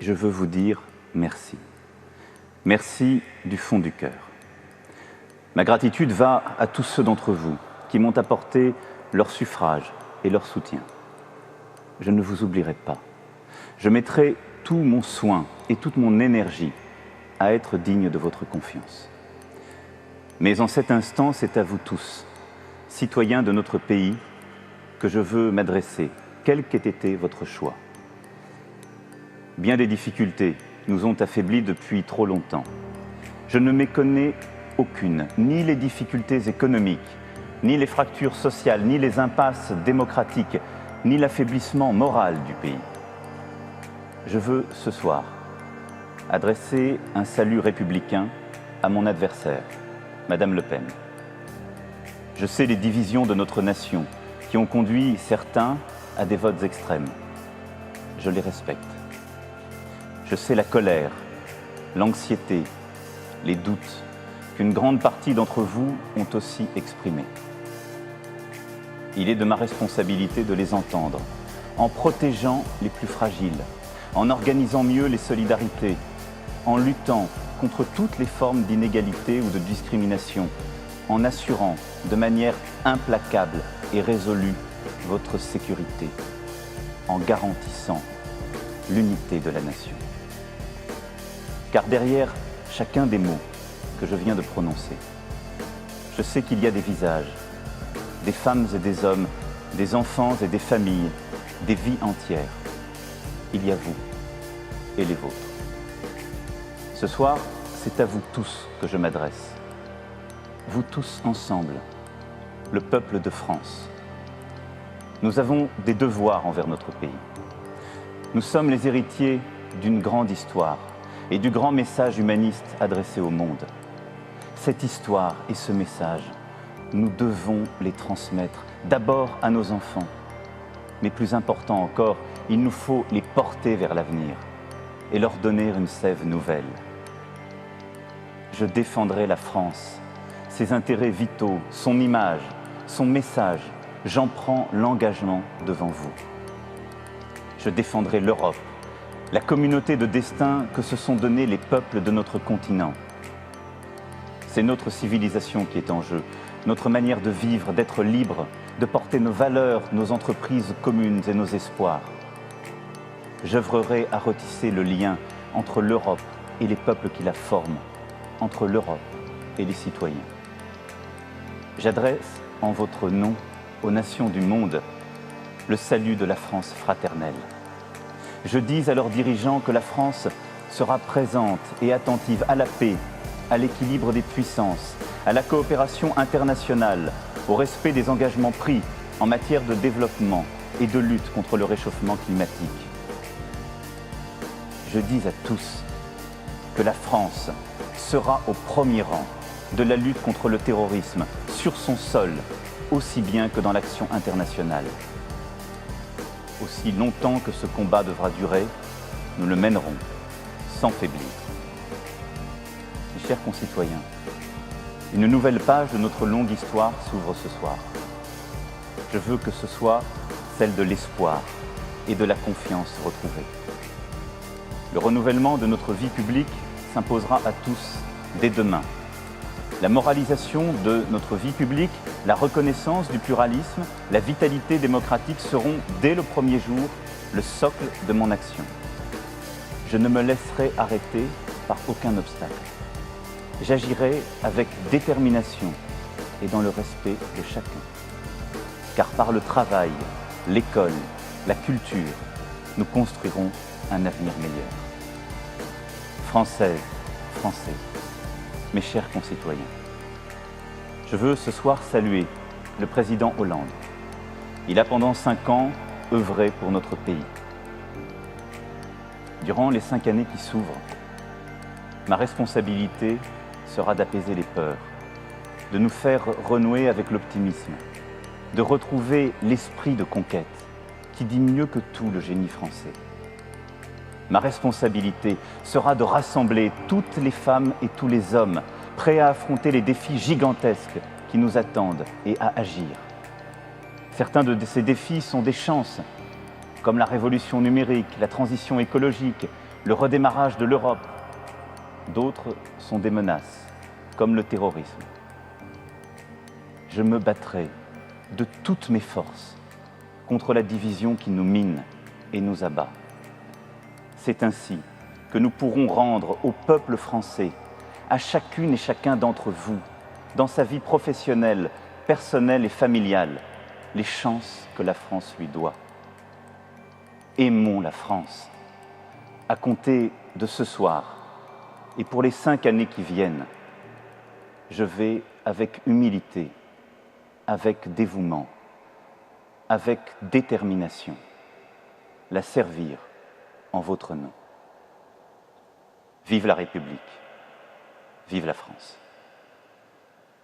Je veux vous dire merci. Merci du fond du cœur. Ma gratitude va à tous ceux d'entre vous qui m'ont apporté leur suffrage et leur soutien. Je ne vous oublierai pas. Je mettrai tout mon soin et toute mon énergie à être digne de votre confiance. Mais en cet instant, c'est à vous tous, citoyens de notre pays, que je veux m'adresser, quel qu'ait été votre choix. Bien des difficultés nous ont affaiblis depuis trop longtemps. Je ne méconnais aucune, ni les difficultés économiques, ni les fractures sociales, ni les impasses démocratiques, ni l'affaiblissement moral du pays. Je veux, ce soir, adresser un salut républicain à mon adversaire, Madame Le Pen. Je sais les divisions de notre nation qui ont conduit certains à des votes extrêmes. Je les respecte. Je sais la colère, l'anxiété, les doutes qu'une grande partie d'entre vous ont aussi exprimés. Il est de ma responsabilité de les entendre, en protégeant les plus fragiles, en organisant mieux les solidarités, en luttant contre toutes les formes d'inégalité ou de discrimination, en assurant de manière implacable et résolue votre sécurité, en garantissant l'unité de la nation. Car derrière chacun des mots que je viens de prononcer, je sais qu'il y a des visages, des femmes et des hommes, des enfants et des familles, des vies entières. Il y a vous et les vôtres. Ce soir, c'est à vous tous que je m'adresse. Vous tous ensemble, le peuple de France. Nous avons des devoirs envers notre pays. Nous sommes les héritiers d'une grande histoire et du grand message humaniste adressé au monde. Cette histoire et ce message, nous devons les transmettre d'abord à nos enfants. Mais plus important encore, il nous faut les porter vers l'avenir et leur donner une sève nouvelle. Je défendrai la France, ses intérêts vitaux, son image, son message. J'en prends l'engagement devant vous. Je défendrai l'Europe, la communauté de destin que se sont donnés les peuples de notre continent. C'est notre civilisation qui est en jeu, notre manière de vivre, d'être libre, de porter nos valeurs, nos entreprises communes et nos espoirs. J'œuvrerai à retisser le lien entre l'Europe et les peuples qui la forment, entre l'Europe et les citoyens. J'adresse en votre nom aux nations du monde le salut de la France fraternelle. Je dis à leurs dirigeants que la France sera présente et attentive à la paix, à l'équilibre des puissances, à la coopération internationale, au respect des engagements pris en matière de développement et de lutte contre le réchauffement climatique. Je dis à tous que la France sera au premier rang de la lutte contre le terrorisme sur son sol, aussi bien que dans l'action internationale. Aussi longtemps que ce combat devra durer, nous le mènerons sans faiblir. Mes chers concitoyens, une nouvelle page de notre longue histoire s'ouvre ce soir. Je veux que ce soit celle de l'espoir et de la confiance retrouvée. Le renouvellement de notre vie publique s'imposera à tous dès demain. La moralisation de notre vie publique, la reconnaissance du pluralisme, la vitalité démocratique seront, dès le premier jour, le socle de mon action. Je ne me laisserai arrêter par aucun obstacle. J'agirai avec détermination et dans le respect de chacun. Car par le travail, l'école, la culture, nous construirons un avenir meilleur. Françaises, Français, mes chers concitoyens, je veux ce soir saluer le président Hollande. Il a pendant 5 ans œuvré pour notre pays. Durant les 5 années qui s'ouvrent, ma responsabilité sera d'apaiser les peurs, de nous faire renouer avec l'optimisme, de retrouver l'esprit de conquête qui dit mieux que tout le génie français. Ma responsabilité sera de rassembler toutes les femmes et tous les hommes prêts à affronter les défis gigantesques qui nous attendent et à agir. Certains de ces défis sont des chances, comme la révolution numérique, la transition écologique le redémarrage de l'Europe. D'autres sont des menaces, comme le terrorisme. Je me battrai de toutes mes forces contre la division qui nous mine et nous abat. C'est ainsi que nous pourrons rendre au peuple français, à chacune et chacun d'entre vous, dans sa vie professionnelle, personnelle et familiale, les chances que la France lui doit. Aimons la France. À compter de ce soir et pour les 5 années qui viennent, je vais avec humilité, avec dévouement, avec détermination, la servir en votre nom. Vive la République, vive la France.